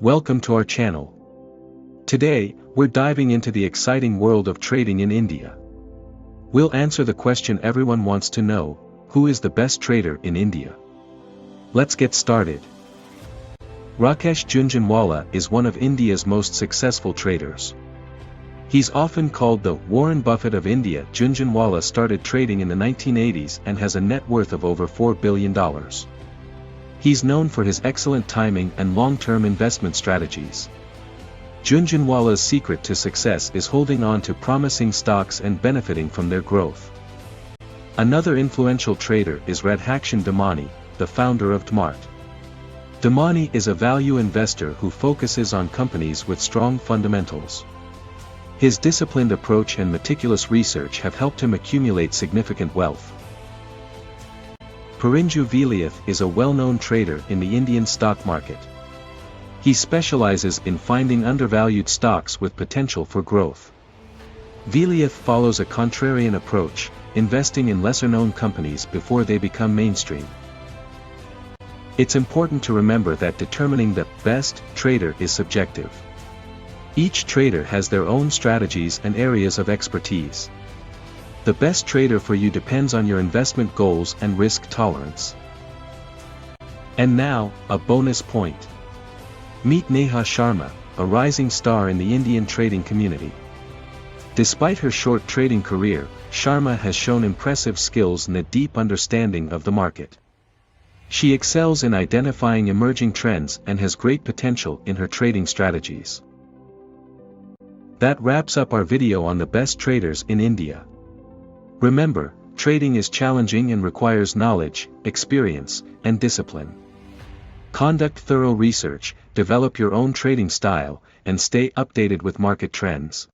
Welcome to our channel. Today, we're diving into the exciting world of trading in India. We'll answer the question everyone wants to know: who is the best trader in India? Let's get started. Rakesh Jhunjhunwala is one of India's most successful traders. He's often called the Warren Buffett of India. Jhunjhunwala started trading in the 1980s and has a net worth of over $4 billion. He's known for his excellent timing and long-term investment strategies. Jhunjhunwala's secret to success is holding on to promising stocks and benefiting from their growth. Another influential trader is Radhakishan Damani, the founder of Dmart. Damani is a value investor who focuses on companies with strong fundamentals. His disciplined approach and meticulous research have helped him accumulate significant wealth. Porinju Veliyath is a well-known trader in the Indian stock market. He specializes in finding undervalued stocks with potential for growth. Veliyath follows a contrarian approach, investing in lesser-known companies before they become mainstream. It's important to remember that determining the best trader is subjective. Each trader has their own strategies and areas of expertise. The best trader for you depends on your investment goals and risk tolerance. And now, a bonus point. Meet Neha Sharma, a rising star in the Indian trading community. Despite her short trading career, Sharma has shown impressive skills and a deep understanding of the market. She excels in identifying emerging trends and has great potential in her trading strategies. That wraps up our video on the best traders in India. Remember, trading is challenging and requires knowledge, experience, and discipline. Conduct thorough research, develop your own trading style, and stay updated with market trends.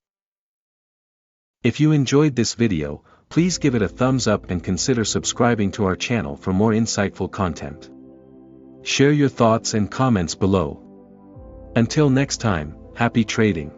If you enjoyed this video, please give it a thumbs up and consider subscribing to our channel for more insightful content. Share your thoughts and comments below. Until next time, happy trading.